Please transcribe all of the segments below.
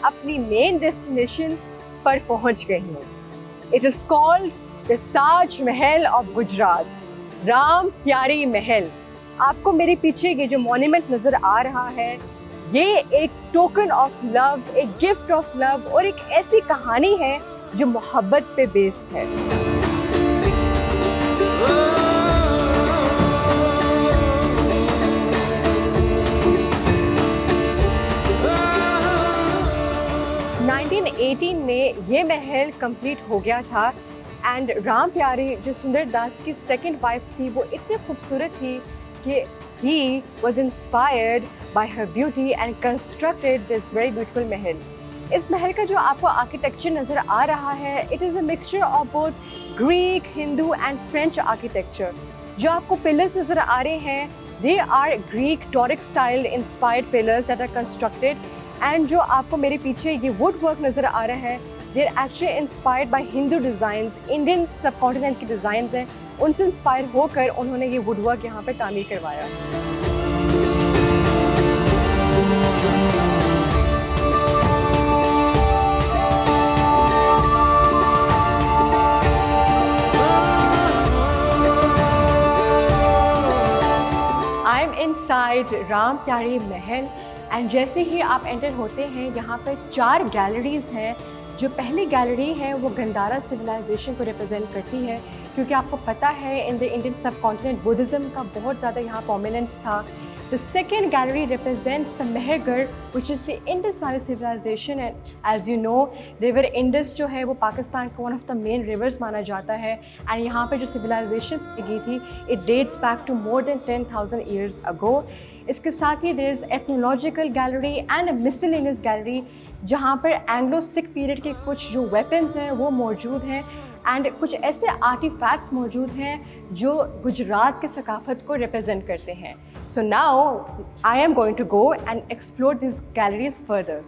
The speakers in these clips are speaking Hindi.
अपनी मेन डेस्टिनेशन पर पहुंच गई हूँ। It is called the Taj Mahal of Gujarat, Ram प्यारी महल। आपको मेरे पीछे ये जो मॉन्यूमेंट नज़र आ रहा है, ये एक टोकन ऑफ लव, एक गिफ्ट ऑफ लव और एक ऐसी कहानी है जो मोहब्बत पे बेस्ड है। नाइनटीन 18 में ये महल कंप्लीट हो गया था एंड राम प्यारी जो सुंदर दास की सेकंड वाइफ थी, वो इतनी खूबसूरत थी कि he was inspired by her beauty and constructed this very beautiful महल। इस महल का जो आपको आर्किटेक्चर नज़र आ रहा है, it is a mixture of both Greek, Hindu and French architecture। जो आपको पिलर्स नज़र आ रहे हैं, they are Greek Doric style inspired pillars that are constructed, and जो आपको मेरे पीछे ये वुड वर्क नज़र आ रहा है, they are actually inspired by Hindu designs, Indian subcontinent के डिज़ाइंस हैं, उनसे इंस्पायर होकर उन्होंने ये वुड वर्क यहाँ पे तामीर करवाया। आई एम इनसाइड राम प्यारी महल एंड जैसे ही आप एंटर होते हैं, यहाँ पर 4 गैलरीज हैं। जो पहली गैलरी है वो गंधारा सिविलाइजेशन को रिप्रेजेंट करती है, क्योंकि आपको पता है in the Indian subcontinent Buddhism का बहुत ज़्यादा यहाँ प्रोमिनेंस था। The second gallery represents the Mehrgarh which is the Indus valley civilisation and as you know river Indus जो है वो पाकिस्तान का one of the main rivers माना जाता है एंड यहाँ पर जो सिविलाइजेशन की थी it dates back to more than 10,000 years ago. इसके साथ ही there is ethnological gallery and miscellaneous gallery, जहाँ पर एंग्लो सिख पीरियड के कुछ जो वेपन्स हैं वो मौजूद हैं एंड कुछ ऐसे आर्टिफैक्ट्स मौजूद हैं जो गुजरात के सकाफत को रिप्रेजेंट करते हैं। So now I am going to go and explore this galleries further.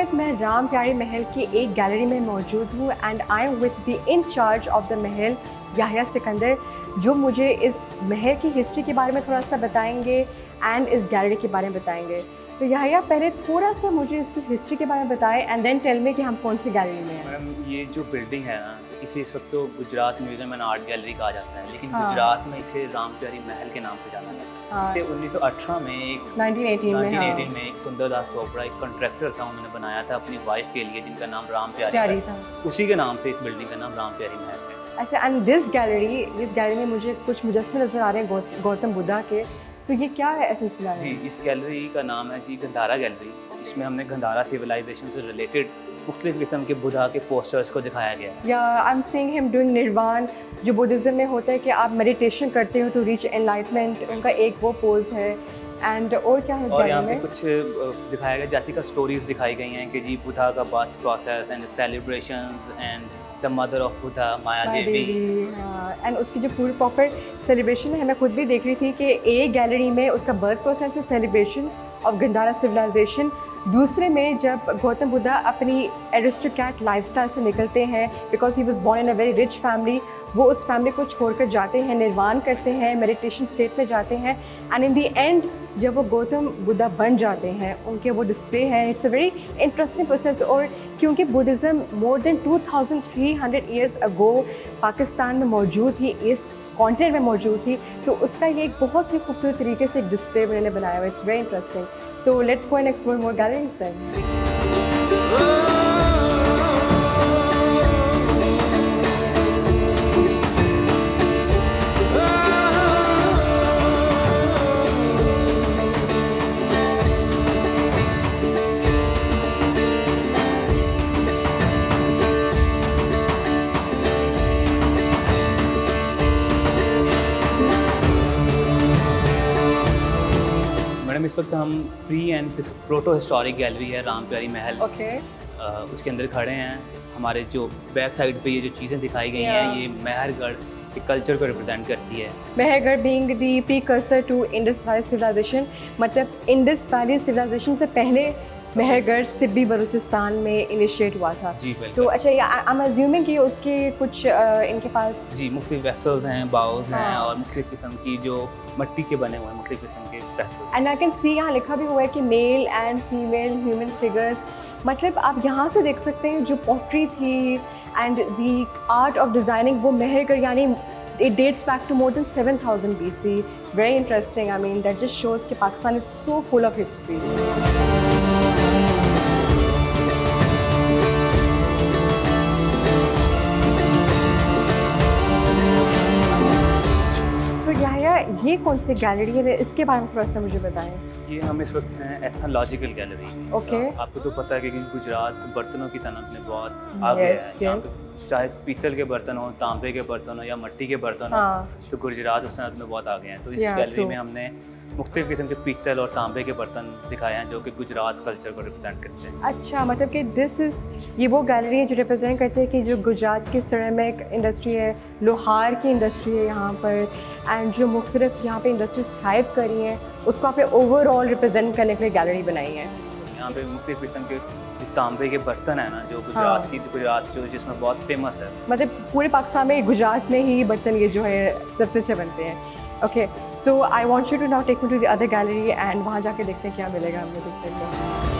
मैं राम प्यारी महल की एक गैलरी में मौजूद हूँ and I am with the incharge of the mahal Yahiya Sikandar, जो मुझे इस महल की हिस्ट्री के बारे में थोड़ा सा बताएंगे एंड इस गैलरी के बारे में बताएंगे। तो याहिया पहले थोड़ा सा मुझे इसकी हिस्ट्री के बारे में बताएं एंड देन टेल मी कि हम कौन सी गैलरी में हैं। मैडम ये जो बिल्डिंग है ना, इसे इस वक्त तो Gujarat museum and art gallery कहा जाता है, लेकिन गुजरात में इसे राम प्यारी महल के नाम से जाना जाता है। इसे 1918 में एक 1918 में एक सुंदर दास चोपड़ा एक कॉन्ट्रैक्टर था, उन्होंने बनाया था अपनी वाइफ के लिए जिनका नाम राम प्यारी था। उसी के नाम से इस बिल्डिंग का नाम राम प्यारी महल है। अच्छा, एंड इस गैलरी में मुझे कुछ मुजस्समे नज़र आ रहे हैं गौतम बुद्धा के, तो ये क्या है सिलसिला है? जी, इस गैलरी का नाम है जी गंधारा गैलरी। इसमें हमने गंधारा सिविलाइजेशन से रिलेटेड मुख्तलिफ किस्म के बुद्धा के पोस्टर्स को दिखाया गया है। या I am seeing him doing निर्वाण, जो बुद्धिज़्म में होता है कि आप मेडिटेशन करते हो टू रीच एनलाइटमेंट, उनका एक वो पोज है। एंड और क्या है? और यहाँ पे कुछ दिखाया गया, जाति का स्टोरीज दिखाई गई हैं कि जी बुद्धा का birth process and celebrations and the mother of Buddha Maya Devi. And उसकी जो पूरी प्रॉपर सेलिब्रेशन है, मैं खुद भी देख रही थी कि एक गैलरी में उसका बर्थ प्रोसेस है, सेलिब्रेशन ऑफ गंधारा सिविलाइजेशन। दूसरे में जब गौतम बुद्धा अपनी एरिस्टोक्रेट लाइफस्टाइल से निकलते हैं, because he was born in a very rich family, वो उस फैमिली को छोड़कर जाते हैं, निर्वाण करते हैं, मेडिटेशन स्टेट में जाते हैं एंड इन दी एंड जब वो गौतम बुद्धा बन जाते हैं, उनके वो डिस्प्ले है। It's a very interesting process. और क्योंकि Buddhism more than 2300 years ago Pakistan में मौजूद थी, इस कॉन्टिनेंट में मौजूद थी, तो उसका ये एक बहुत ही खूबसूरत तरीके से एक डिस्प्ले उन्होंने बनाया हुआ। It's very interesting. तो let's go and explore more galleries then. Madam इस वक्त हम pre and protohistoric gallery है राम प्यारी महल, उसके अंदर खड़े हैं। हमारे जो बैक साइड पे ये जो चीज़ें दिखाई गई हैं, ये मेहरगढ़ के कल्चर को रिप्रेजेंट करती है। Mehrgarh being the precursor to Indus valley civilisation, मतलब इंडस वैली सिविलाइजेशन से पहले मेहरगढ़ सिब्बी बलूचिस्तान में इनिशिएट हुआ था। जी बिल्कुल। तो अच्छा, आई एम अज्यूमिंग कि उसके कुछ इनके पास जी मुख्तलिफ वेसल्स हैं, बाउल्स हैं हाँ। और मुख्तलिफ किस्म की जो मिट्टी के बने हुए हैं मुख्तलिफ किस्म के vessels. And I can see यहाँ लिखा भी हुआ है कि male and female human figures. मतलब आप यहाँ से देख सकते हैं जो पॉटरी थी and the art of designing वो मेहरगढ़ यानी it dates back to more than 7000 BC. Very interesting. I mean, that just shows that Pakistan is so full of history. So ये कौन सी गैलरी है, इसके बारे में थोड़ा सा मुझे बताएं। ये हम इस वक्त हैं एथनोलॉजिकल गैलरी। ओके। आपको तो पता है कि गुजरात बर्तनों की तनत में बहुत आगे है। यहाँ पे चाहे पीतल के बर्तन हो, तांबे के बर्तन हो या मिट्टी के बर्तन हो, तो गुजरात उस सनत में बहुत आगे हैं। तो इस गैलरी में हमने मुख्तलिफ किस्म के पीतल और तांबे के बर्तन दिखाए हैं जो कि गुजरात कल्चर को रिप्रेजेंट करते हैं। अच्छा, मतलब कि ये वो गैलरी है जो रिप्रेजेंट करते हैं कि जो गुजरात की सिरेमिक इंडस्ट्री है, लोहार की इंडस्ट्री है यहाँ पर, एंड जो मुख्तलिफ यहाँ पे इंडस्ट्रीज थ्राइव करी हैं उसको आपने ओवरऑल रिप्रेजेंट करने के लिए गैलरी बनाई है। यहाँ पे मुख्तलिफ किस्म के तांबे के बर्तन है ना जो गुजरात जो जिसमें बहुत फेमस है। मतलब पूरे पाकिस्तान में गुजरात में ही बर्तन ये जो है सबसे अच्छे बनते हैं। Okay, so I want you to now take me to the other gallery and वहाँ जाके देखते हैं क्या मिलेगा हमें देखने को।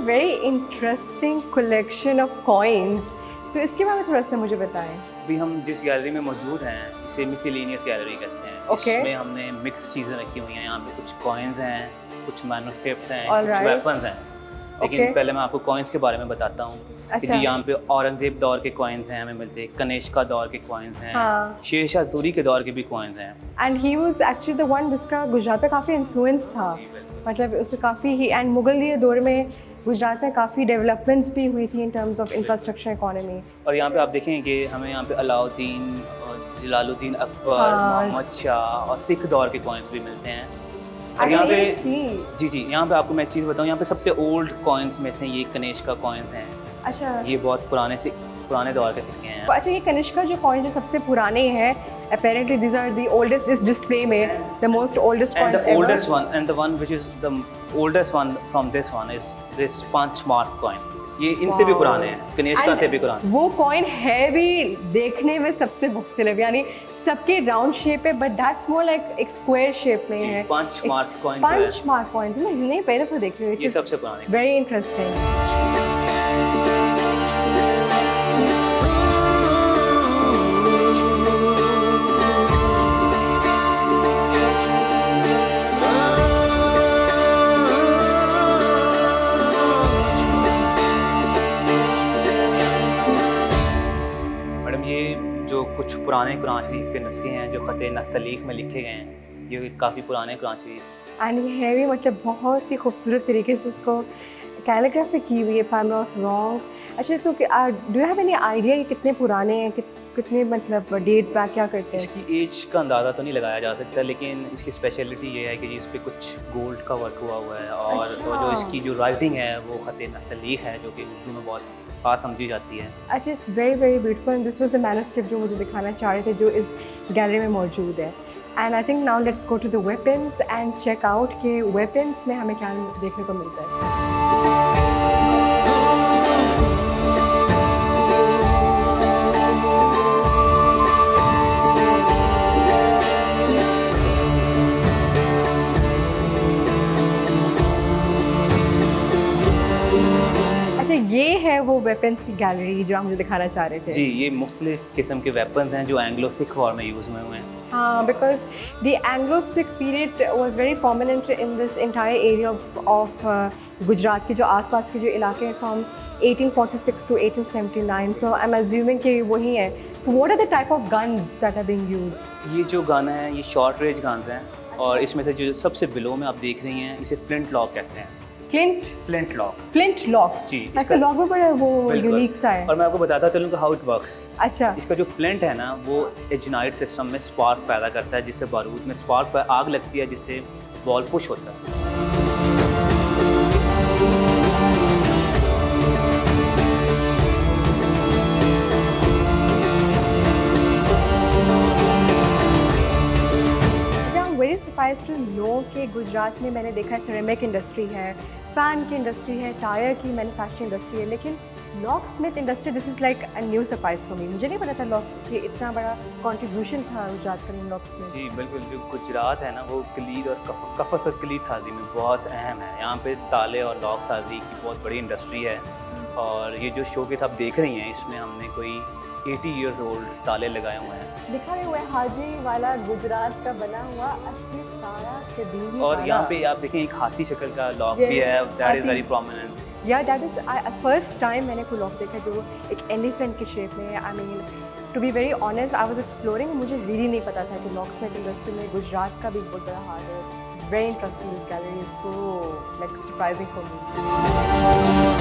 Very interesting collection of coins. तो इसके बारे में थोड़ा सा मुझे बताएं। अभी हम जिस गैलरी में मौजूद हैं इसे मिसलेनियस गैलरी कहते हैं। इसमें हमने मिक्स चीज़ें रखी हुई हैं। यहाँ पे कुछ कॉइन्स हैं, कुछ मैन्युस्क्रिप्ट्स हैं, कुछ वेपन्स हैं। लेकिन पहले मैं आपको कॉइन्स के बारे में बताता हूँ। अच्छा। यहाँ पे औरंगजेब दौर के कॉइन्स हैं हमें मिलते हैं, कनिष्का दौर के कॉइन्स हैं, शेरशाह सूरी के दौर के भी कॉइन्स हैं। And he was actually the one जिसका गुजरात पे काफ़ी इन्फ्लुएंस था। मतलब उस पर काफ़ी ही, एंड मुगल दौर में गुजरात में काफ़ी डेवलपमेंट्स भी हुई थी in terms of infrastructure economy. और यहाँ पे आप देखें कि हमें यहाँ पे अलाउद्दीन, जलालुद्दीन अकबर, मोहम्मद शाह और सिख दौर के कॉइन्स भी मिलते हैं। और यहाँ पे जी यहाँ पे आपको मैं एक चीज़ बताऊँ, यहाँ पे सबसे ओल्ड कॉइन्स में से ये कनिष्का कॉइन्स हैं। अच्छा, ये बहुत पुराने दौर के सिक्के हैं। अच्छा, ये कनिष्का जो कॉइन जो सबसे पुराने हैं, apparently these are the oldest, इस डिस्प्ले में the most oldest coins ever. And the oldest one, and the one which is the oldest one from this one is this Panchmark coin. ये इनसे भी पुराने हैं, कनिष्का से भी पुराने। वो कॉइन है भी देखने में सबसे मुख्तलिफ, यानी सबके राउंड शेप है, बट दैट्स मोर लाइक एक स्क्वायर शेप में है। पंचमार्क कॉइन, पंचमार्क कॉइन्स मैं नहीं पहले तो देख रही हूँ। ये सबसे पुराने। Very interesting. जो कुछ पुराने कुरान शरीफ के नुस्खे हैं जो ख़त नस्तलीक में लिखे गए हैं, ये काफ़ी पुराने कुरान शरीफ। एंड ये है भी मतलब बहुत ही खूबसूरत तरीके से उसको कैलीग्राफी की हुई है, if I am not wrong. अच्छा, तो do you have any idea ये कितने पुराने हैं, कितने मतलब डेट बैक क्या करते हैं? इसकी एज का अंदाज़ा तो नहीं लगाया जा सकता, लेकिन इसकी स्पेशलिटी ये है कि इस पर कुछ गोल्ड का वर्क हुआ हुआ है। और अच्छा। जो इसकी जो राइटिंग है वो ख़त नस्तलीक है जो कि उर्दू में बहुत खास समझी जाती है। अच्छा, it's very very beautiful and this was the manuscript जो मुझे दिखाना चाह रहे थे जो इस गैलरी में मौजूद है। And I think now let's go to the weapons and check out के वेपन्स में हमें क्या देखने को मिलता है। ये है वो वेपन्स की गैलरी जो आप मुझे दिखाना चाह रहे थे। जी, ये मुख्तलिफ किस्म के वेपन्स हैं जो एंग्लो सिख वॉर में यूज़ हुए हैं। हाँ, because the Anglo Sikh period was very prominent in this entire area of Gujarat के जो आसपास के जो इलाके हैं from 1846 to 1879। So I am assuming कि वही है। So what are the type of guns that are being used? ये जो गन है ये शॉर्ट रेंज गन्स हैं। और इसमें से जो सबसे बिलो में आप देख रही हैं इसे फ्लिंट लॉक कहते हैं। Flint lock. फ्लिंट लॉक जी, इसका लॉक भी बड़ा वो यूनिक सा है। और मैं आपको बताता चलूँ कि हाउ इट वर्क्स। अच्छा। इसका जो फ्लिंट है ना वो इग्नाइट सिस्टम में स्पार्क पैदा करता है, जिससे बारूद में स्पार्क पर आग लगती है, जिससे बॉल पुश होता है। वेरी सरप्राइज टू नो कि गुजरात में मैंने देखा है सिरेमिक इंडस्ट्री है, फ़ैन की इंडस्ट्री है, टायर की मैन्युफैक्चरिंग इंडस्ट्री है, लेकिन lock Smith industry this is like a new surprise for me. मुझे नहीं पता था लॉक कि इतना बड़ा कंट्रीब्यूशन था गुजरात का लॉक स्मिथ। जी बिल्कुल, जो गुजरात है ना वो कलीद और कफस और कलीद साजी में बहुत अहम है। यहाँ पे ताले और लॉक साजी की बहुत बड़ी इंडस्ट्री है। और ये जो शोकेस आप देख रही हैं इसमें हमने कोई 80 इयर्स ओल्ड ताले लगाए हुए हैं। दिखाए हुए हाजी वाला गुजरात का बना हुआ असली सारा कदीमी और यहाँ पे आप देखें एक हाथी शक्ल का लॉक भी है, दैट इज़ वेरी प्रोमिनेंट। या दैट इज़ फर्स्ट टाइम मैंने कोई लॉक देखा जो एक एलिफेंट के शेप में। I mean to be very honest I was exploring, मुझे रियली नहीं पता था कि लॉक स्मिथ इंडस्ट्री में गुजरात का भी बहुत बड़ा हाथ है। It's very interesting, this gallery is so like surprising for me.